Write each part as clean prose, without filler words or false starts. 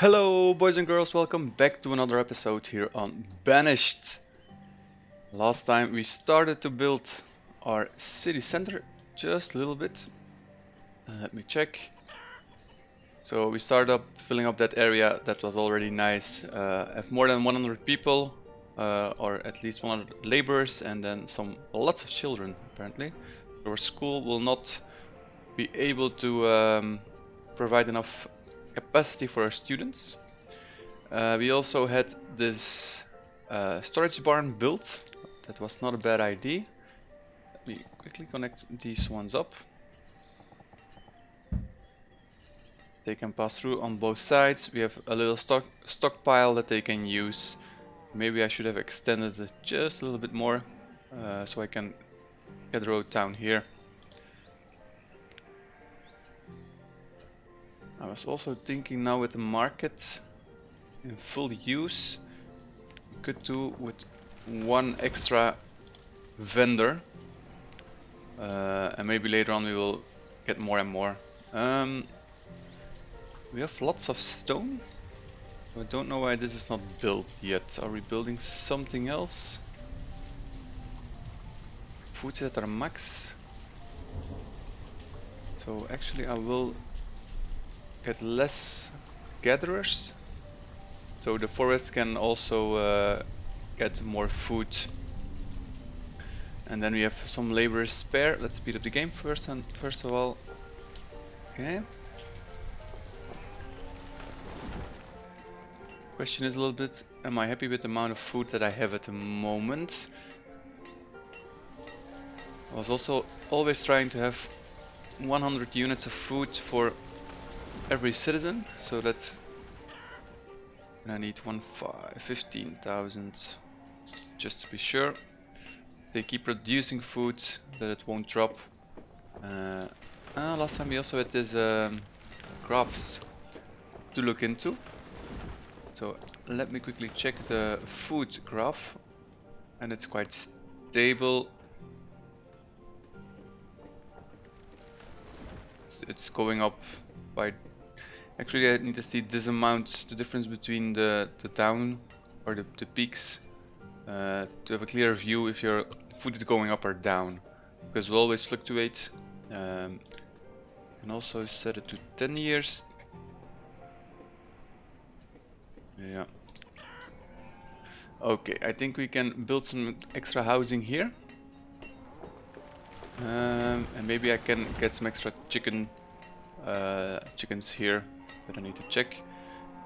Hello boys and girls, welcome back to another episode here on Banished. Last time we started to build our city center just a little bit. Let me check. So we started up filling up that area. That was already nice. Have more than 100 people, or at least 100 laborers, and then lots of children apparently. Our school will not be able to provide enough capacity for our students. We also had this storage barn built. That was not a bad idea. Let me quickly connect these ones up. They can pass through on both sides. We have a little stockpile that they can use. Maybe I should have extended it just a little bit more so I can get the road down here. I was also thinking now with the market in full use, we could do with one extra vendor, and maybe later on we will get more and more. We have lots of stone. I don't know why this is not built yet. Are we building something else? Food at our max. So actually I will get less gatherers, so the forest can also get more food. And then we have some laborers spare. Let's speed up the game first of all. Okay. Question is a little bit, am I happy with the amount of food that I have at the moment? I was also always trying to have 100 units of food for every citizen, so that's, and I need 15,000 just to be sure. They keep producing food, that it won't drop. Last time we also had this graphs to look into. So let me quickly check the food graph, and it's quite stable. It's going up by... Actually I need to see this amount, the difference between the down or the peaks, to have a clear view if your food is going up or down, because we'll always fluctuate. You can also set it to 10 years. Yeah. Okay, I think we can build some extra housing here. And maybe I can get some extra chickens here, but I need to check.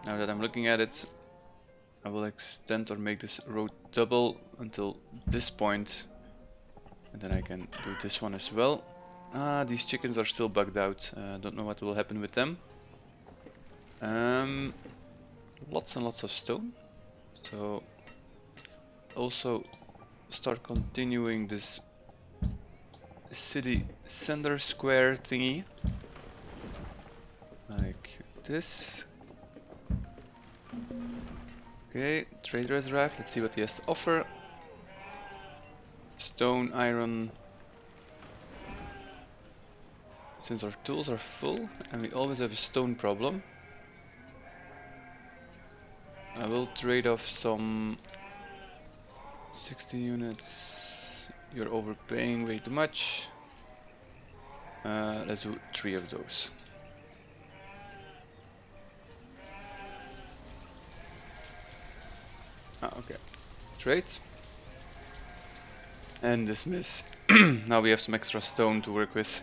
Now that I'm looking at it, I will extend or make this road double until this point, and then I can do this one as well. These chickens are still bugged out. Don't know what will happen with them. Lots and lots of stone. So also start continuing this city center square thingy, like this. Okay, trader has arrived. Let's see what he has to offer. Stone, iron. Since our tools are full and we always have a stone problem, I will trade off some 60 units. You're overpaying way too much. Let's do 3 of those. Okay. Trade. And dismiss. Now we have some extra stone to work with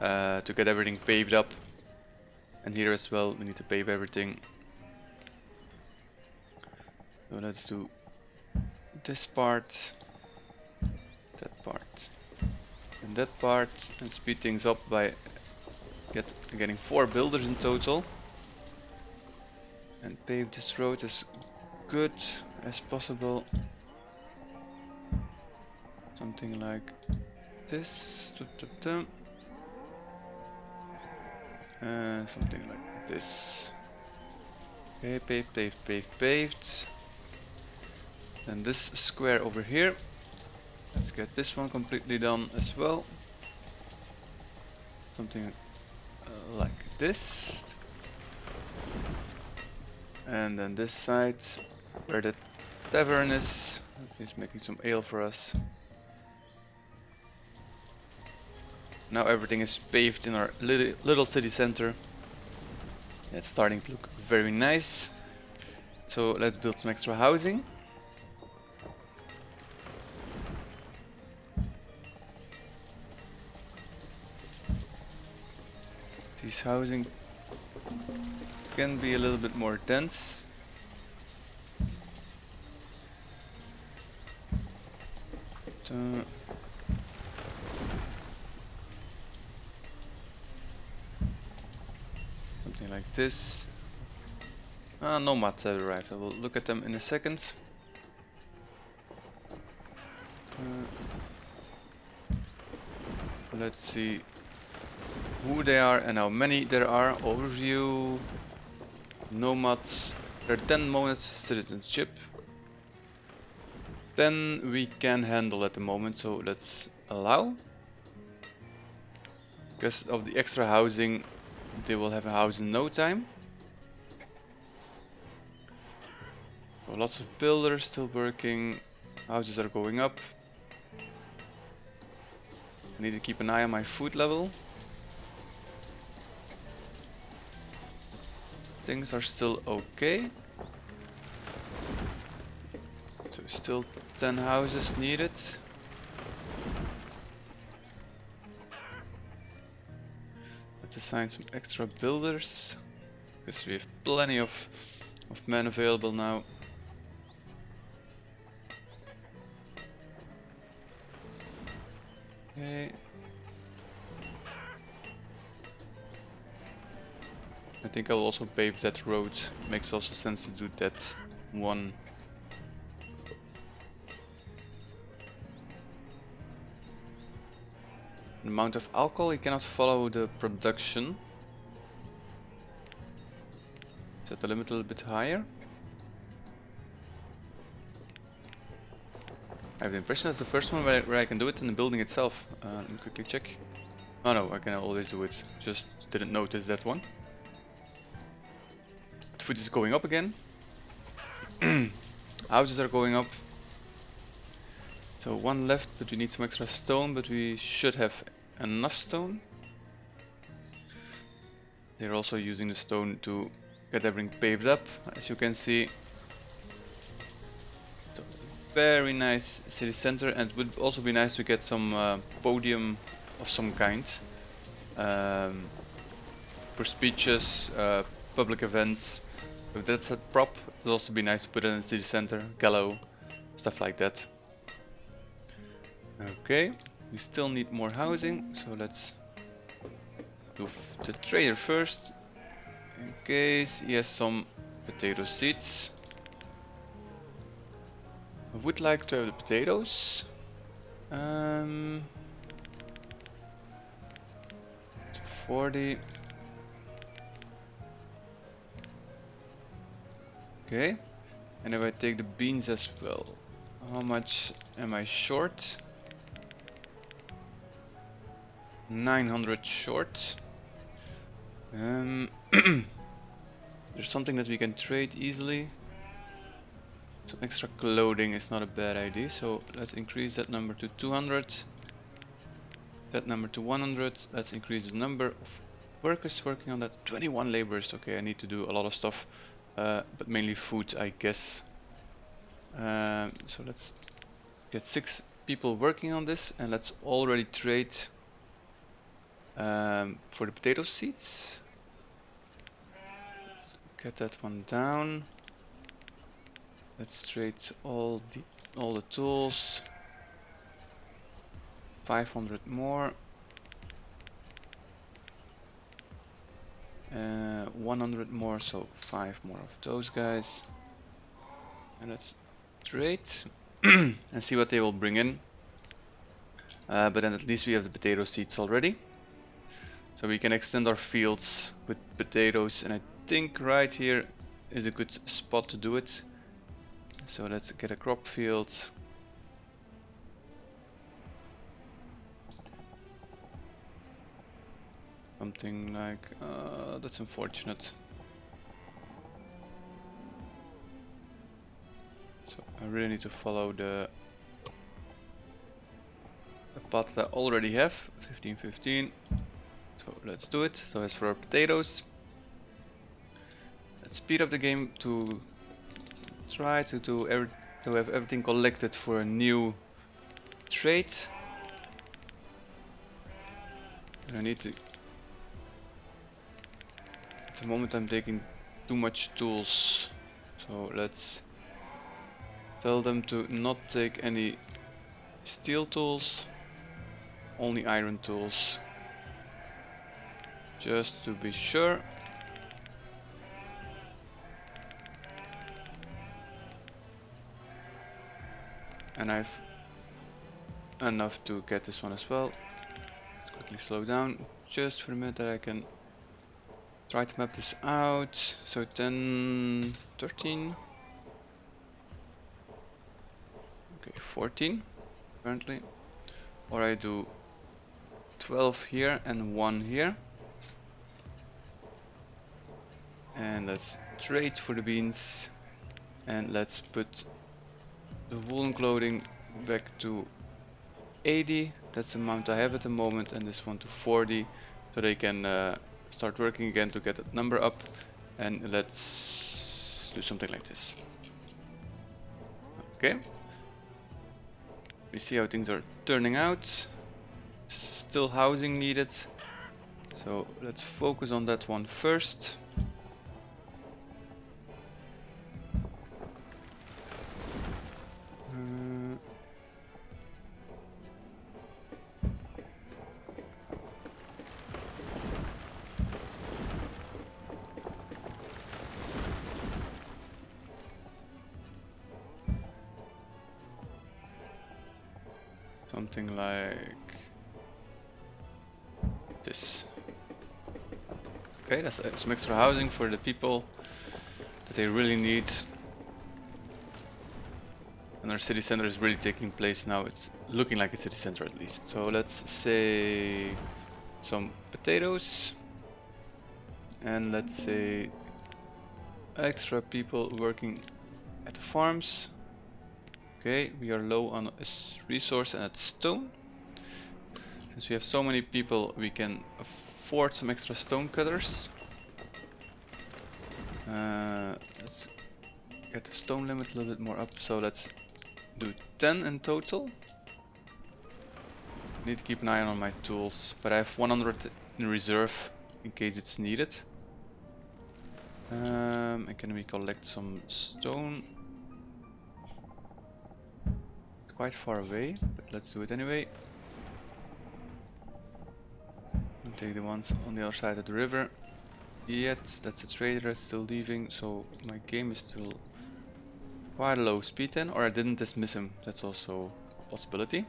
to get everything paved up. And here as well we need to pave everything. So let's do this part, that part, and that part, and speed things up by getting 4 builders in total. And pave this road as good as possible. Something like this. Something like this. Okay, paved. Then this square over here. Let's get this one completely done as well. Something like this. And then this side, where the tavern is, he's making some ale for us. Now everything is paved in our little city center. It's starting to look very nice. So let's build some extra housing. These housing can be a little bit more dense. Something like this. Nomads have arrived. I will look at them in a second. Let's see who they are and how many there are. Overview. Nomads. There are 10 Monads citizenship. 10 we can handle at the moment, so let's allow. Because of the extra housing, they will have a house in no time. So lots of builders still working. Houses are going up. I need to keep an eye on my food level. Things are still okay. So still 10 houses needed. Let's assign some extra builders, because we have plenty of men available now. Okay. I think I'll also pave that road. Makes also sense to do that one. The amount of alcohol, you cannot follow the production. Set the limit a little bit higher. I have the impression that's the first one where I can do it in the building itself. Let me quickly check. Oh no, I can always do it. Just didn't notice that one. The food is going up again. Houses are going up. So one left, but we need some extra stone, but we should have enough stone. They're also using the stone to get everything paved up, as you can see. So, very nice city center, and it would also be nice to get some podium of some kind. For speeches, public events. If that's a prop, it would also be nice to put it in the city center, gallows, stuff like that. Okay, we still need more housing, so let's do the trader first, in case he has some potato seeds. I would like to have the potatoes. 40. Okay, and if I take the beans as well, how much am I short? 900 short. There's something that we can trade easily. Some extra clothing is not a bad idea, so let's increase that number to 200. That number to 100. Let's increase the number of workers working on that. 21 laborers. Okay, I need to do a lot of stuff, but mainly food, I guess. So let's get 6 people working on this, and let's already trade for the potato seeds. Let's get that one down. Let's trade all the tools. 500 more. 100 more, so 5 more of those guys. And let's trade and see what they will bring in. But then at least we have the potato seeds already. So we can extend our fields with potatoes, and I think right here is a good spot to do it. So let's get a crop field. Something like, that's unfortunate. So I really need to follow the path that I already have, 15-15. So let's do it. So as for our potatoes, let's speed up the game to try to to have everything collected for a new trade. And I need to. At the moment, I'm taking too much tools, so let's tell them to not take any steel tools, only iron tools, just to be sure. And I've enough to get this one as well. Let's quickly slow down just for a minute that I can try to map this out. So 10, 13. Okay, 14 currently. Or I do 12 here and 1 here. And let's trade for the beans. And let's put the woolen clothing back to 80. That's the amount I have at the moment, and this one to 40, so they can start working again to get that number up. And let's do something like this. Okay. We see how things are turning out. Still housing needed, so let's focus on that one first. Something like this. Okay, that's some extra housing for the people that they really need. And our city center is really taking place now. It's looking like a city center at least. So let's say some potatoes. And let's say extra people working at the farms. Okay, we are low on a resource and at stone. Since we have so many people, we can afford some extra stone cutters. Let's get the stone limit a little bit more up. So let's do 10 in total. Need to keep an eye on my tools, but I have 100 in reserve in case it's needed. And can we collect some stone? Quite far away, but let's do it anyway. And take the ones on the other side of the river. Yet, that's the trader that's still leaving, so my game is still quite a low speed then, or I didn't dismiss him, that's also a possibility.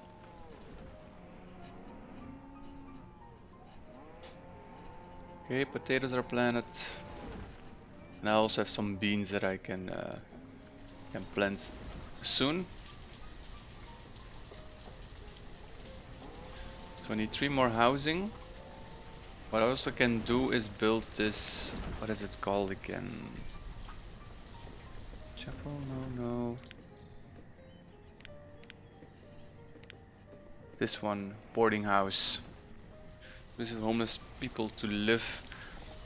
Okay, potatoes are planted. And I also have some beans that I can plant soon. So I need 3 more housing. What I also can do is build this, what is it called again? Chapel? No. This one, boarding house. This is homeless people to live.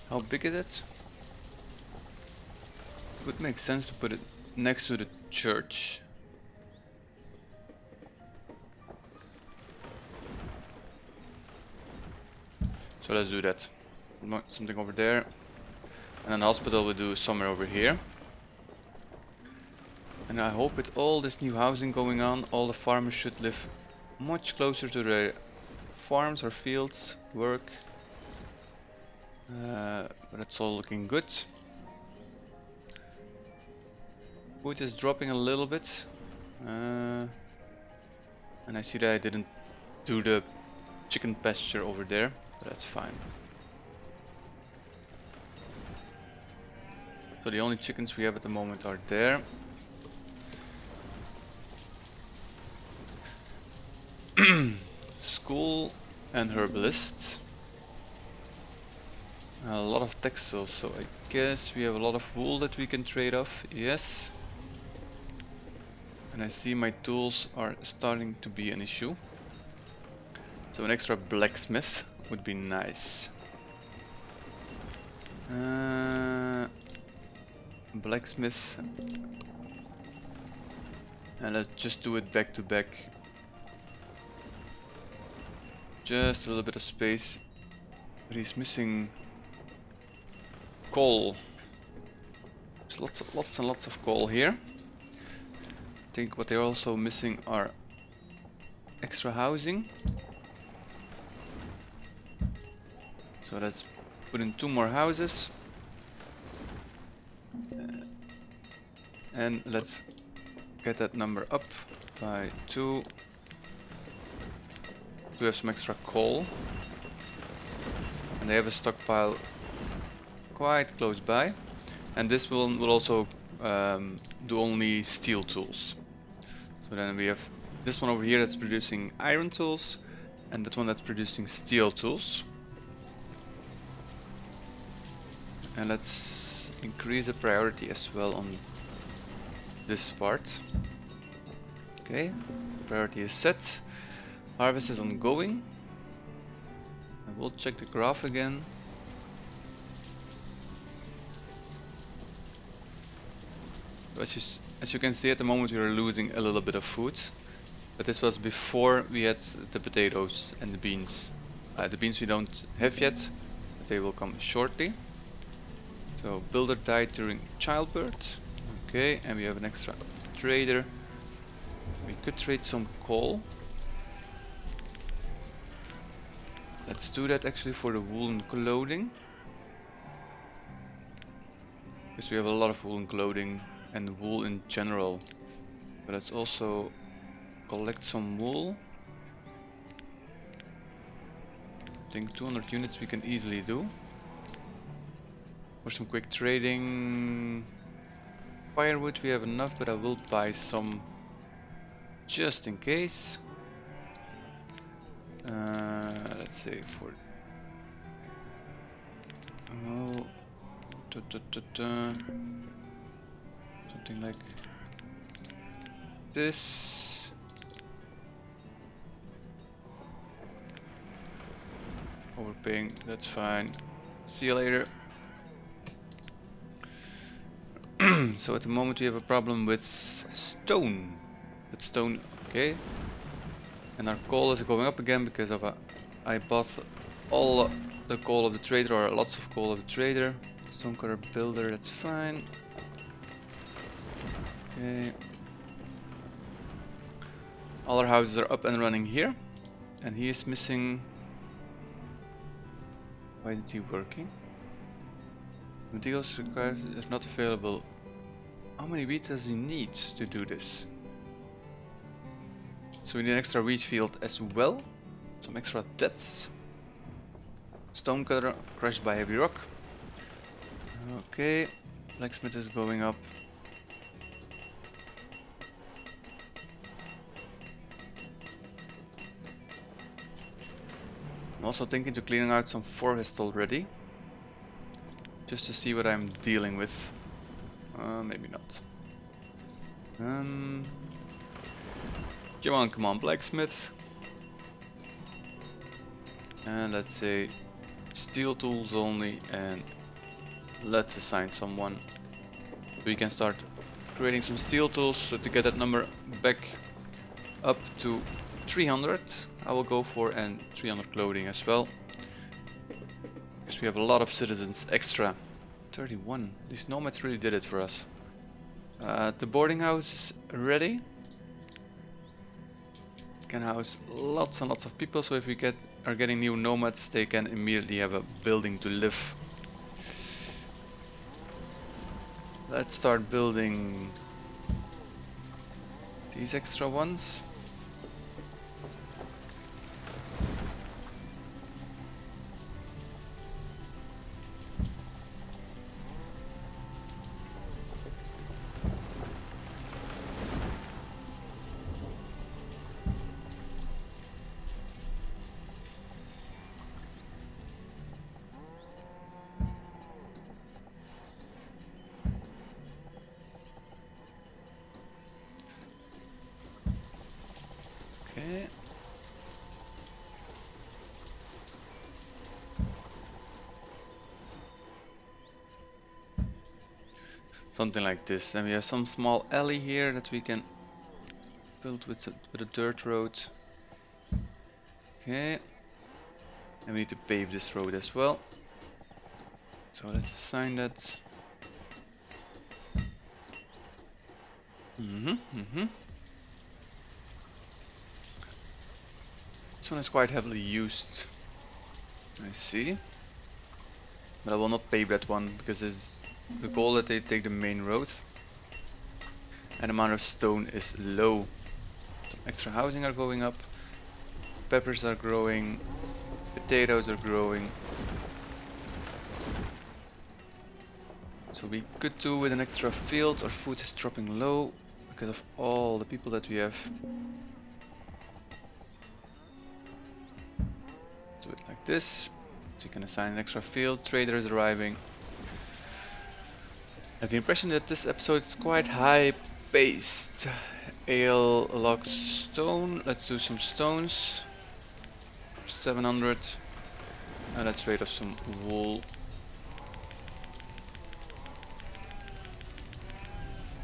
How big is it? It would make sense to put it next to the church. So let's do that. Something over there. And then hospital we'll do somewhere over here. And I hope with all this new housing going on, all the farmers should live much closer to their farms or fields, work. But it's all looking good. Food is dropping a little bit. And I see that I didn't do the chicken pasture over there. That's fine. So the only chickens we have at the moment are there. School and herbalist. A lot of textiles, so I guess we have a lot of wool that we can trade off. Yes. And I see my tools are starting to be an issue. So an extra blacksmith would be nice. Blacksmith. And let's just do it back to back. Just a little bit of space. But he's missing coal. There's lots and lots of coal here. I think what they're also missing are extra housing. So let's put in 2 more houses. And let's get that number up by 2. To have some extra coal. And they have a stockpile quite close by. And this one will also do only steel tools. So then we have this one over here that's producing iron tools, and that one that's producing steel tools. And let's increase the priority as well on this part. Okay, priority is set. Harvest is ongoing. I will check the graph again. As you can see, at the moment we are losing a little bit of food, but this was before we had the potatoes and the beans. The beans we don't have yet, but they will come shortly. So builder died during childbirth. Okay, and we have an extra trader. We could trade some coal. Let's do that actually for the woolen clothing, because we have a lot of woolen clothing and wool in general. But let's also collect some wool. I think 200 units we can easily do. For some quick trading. Firewood we have enough, but I will buy some just in case. Let's say for something like this. Overpaying, that's fine. See you later. So at the moment we have a problem with stone. But stone, okay. And our coal is going up again because of I bought all the coal of the trader, or lots of coal of the trader. Stonecutter builder, that's fine. Okay. All our houses are up and running here. And he is missing. Why isn't he working? Materials required is not available. How many wheat does he need to do this? So we need an extra wheat field as well. Some extra deaths. Stonecutter crushed by heavy rock. Okay, blacksmith is going up. I'm also thinking to clearing out some forest already. Just to see what I'm dealing with. Maybe not. Come on, blacksmith. And let's say steel tools only, and let's assign someone. We can start creating some steel tools, so to get that number back up to 300 I will go for, and 300 clothing as well. Because we have a lot of citizens extra. 31. These nomads really did it for us. The boarding house is ready. Can house lots and lots of people, so if we are getting new nomads, they can immediately have a building to live. Let's start building these extra ones. Something like this. Then we have some small alley here that we can build with a dirt road. Okay. And we need to pave this road as well. So let's assign that. This one is quite heavily used. I see. But I will not pave that one because it's the goal that they take the main road. And the amount of stone is low. Some extra housing are going up. Peppers are growing. Potatoes are growing. So we could do with an extra field. Our food is dropping low because of all the people that we have. Do it like this. So you can assign an extra field. Trader is arriving. I have the impression that this episode is quite high paced. Ale, logs, stone. Let's do some stones. 700. And let's trade off some wool.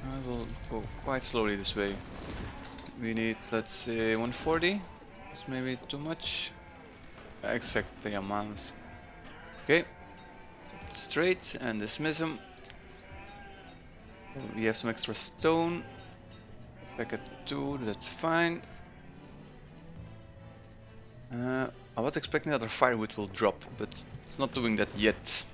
I will go quite slowly this way. We need, let's say, 140. That's maybe too much. Exactly a month. Okay. Straight and dismiss him. We have some extra stone. Back at 2, that's fine. I was expecting that our firewood will drop, but it's not doing that yet.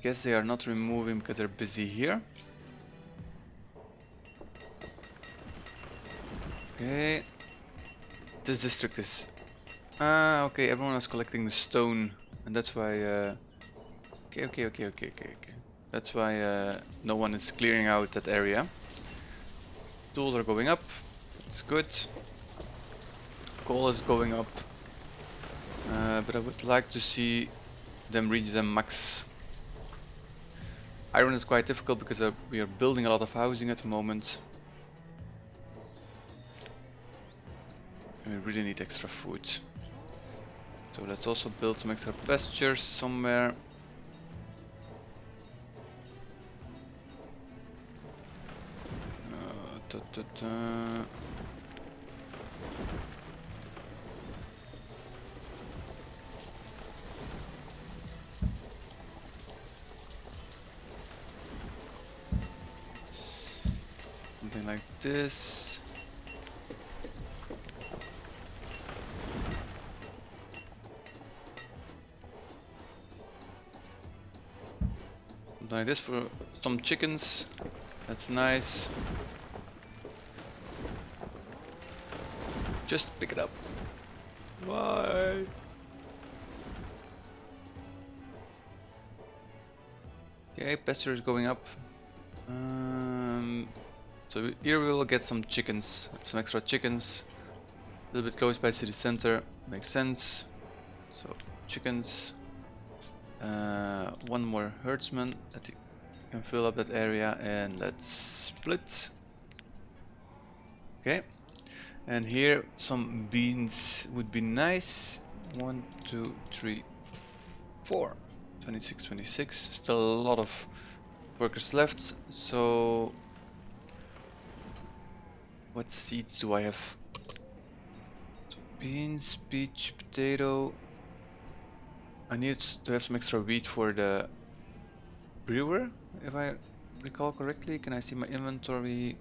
Guess they are not removing because they're busy here. Okay. This district is... okay, everyone is collecting the stone, and that's why... Okay. That's why no one is clearing out that area. Tools are going up. That's good. Coal is going up. But I would like to see them reach the max. Iron is quite difficult because we are building a lot of housing at the moment. And we really need extra food. So let's also build some extra pastures somewhere. Something like this. Something like this for some chickens. That's nice. Just pick it up. Why? Okay, pasture is going up. So here we will get some chickens, some extra chickens. A little bit close by city center, makes sense. So chickens. One more herdsman that can fill up that area, and let's split. Okay. And here some beans would be nice. 1, 2, 3, 4. 26, 26. Still a lot of workers left. So what seeds do I have? So beans, peach, potato. I need to have some extra wheat for the brewer, if I recall correctly. Can I see my inventory?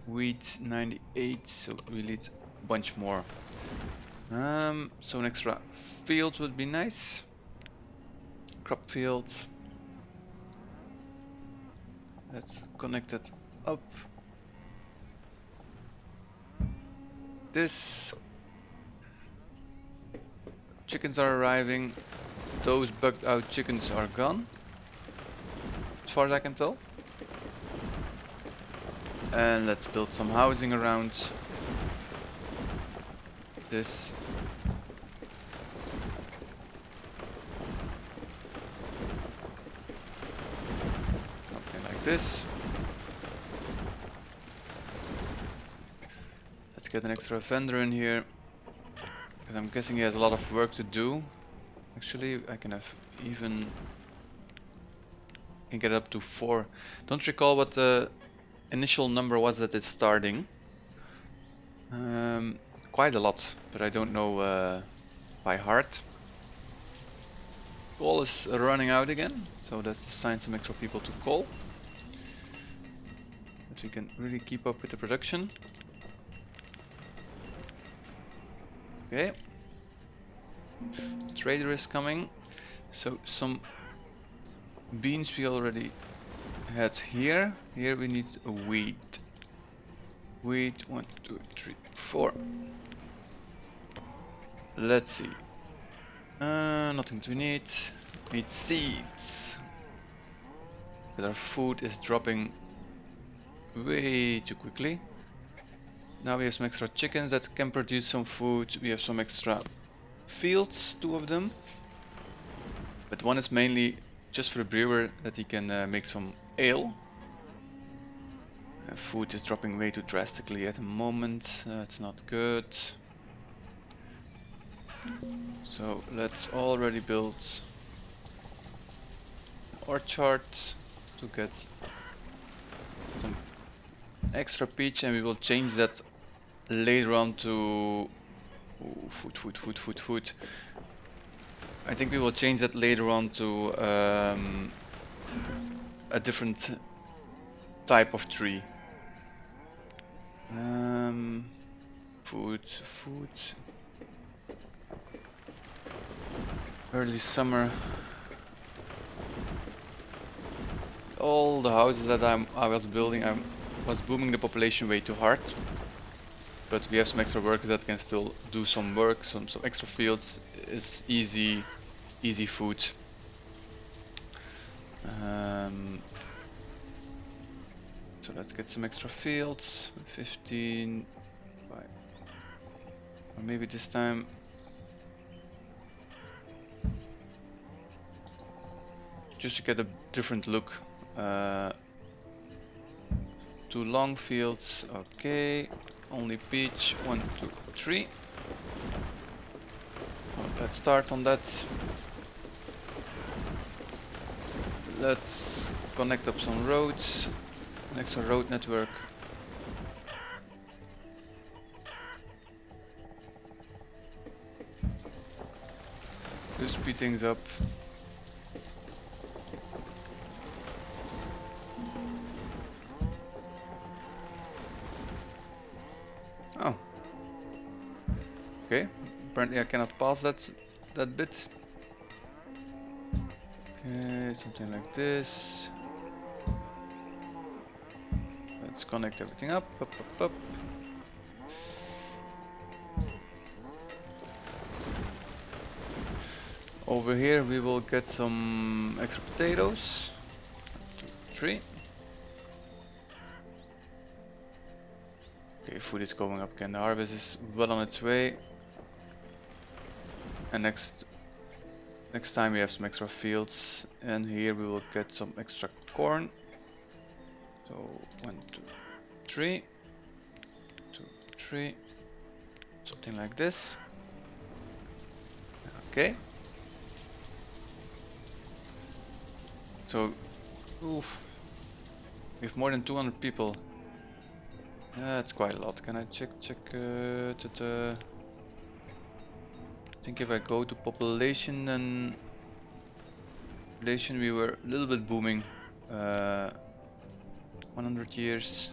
Wheat 98, so we need a bunch more. So an extra field would be nice. Crop field. Let's connect it up. This. Chickens are arriving. Those bugged out chickens are gone, as far as I can tell. And let's build some housing around this. Something like this. Let's get an extra vendor in here, because I'm guessing he has a lot of work to do. Actually, I can have even... can get up to 4. Don't recall what the initial number was that it's starting. Quite a lot, but I don't know by heart. Coal is running out again, so that's a sign some extra people to call. But we can really keep up with the production. Okay. Trader is coming. So some beans we already had here. Here we need a wheat. Wheat, 1, 2, 3, 4. Let's see. Nothing we need. Need seeds. But our food is dropping way too quickly. Now we have some extra chickens that can produce some food. We have some extra fields, 2 of them. But one is mainly just for the brewer that he can make some ale. Food is dropping way too drastically at the moment. It's not good. So let's already build an orchard to get some extra peach, and we will change that later on to food. I think we will change that later on to a different type of tree. Food. Early summer. All the houses that I was building, I was booming the population way too hard. But we have some extra workers that can still do some work. Some extra fields is easy food. So let's get some extra fields. 15. Or maybe this time. Just to get a different look. 2 long fields. Okay. Only peach. 1, 2, 3. Well, let's start on that. Let's connect up some roads. An extra road network. To speed things up. Oh. Okay. Apparently I cannot pass that bit. Okay, something like this. Let's connect everything up. Over here we will get some extra potatoes. 1, 2, 3. Okay, food is going up again. The harvest is well on its way. And next time we have some extra fields, and here we will get some extra corn. So 1, 2, 3, 2, 3, something like this. Okay. So, oof, we have more than 200 people. That's quite a lot. Can I check I think if I go to population, and population we were a little bit booming. 100 years.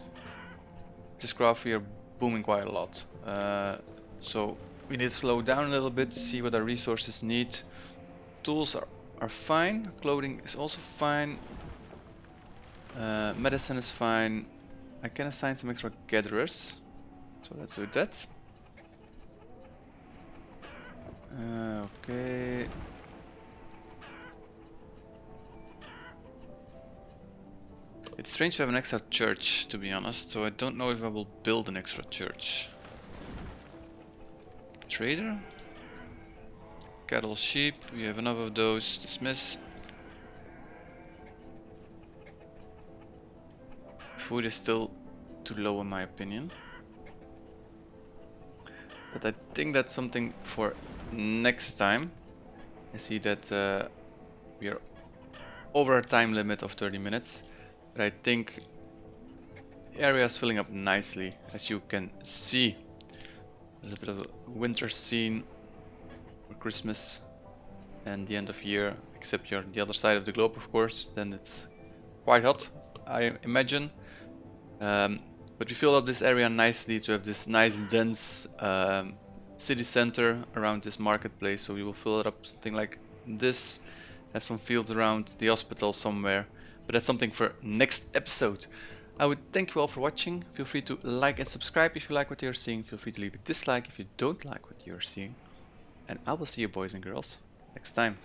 This graph we are booming quite a lot. So we need to slow down a little bit, see what our resources need. Tools are fine. Clothing is also fine. Medicine is fine. I can assign some extra gatherers. So let's do that. Okay. It's strange to have an extra church, to be honest, so I don't know if I will build an extra church. Trader? Cattle, sheep, we have enough of those. Dismiss. Food is still too low in my opinion. But I think that's something for next time. I see that we are over our time limit of 30 minutes, but I think the area is filling up nicely, as you can see. There's a bit of a winter scene for Christmas and the end of year, except you're on the other side of the globe, of course. Then it's quite hot, I imagine. But we filled up this area nicely to have this nice dense city center around this marketplace. So we will fill it up something like this, have some fields around the hospital somewhere, but that's something for next episode. I would thank you all for watching. Feel free to like and subscribe if you like what you're seeing. Feel free to leave a dislike if you don't like what you're seeing. And I will see you boys and girls next time.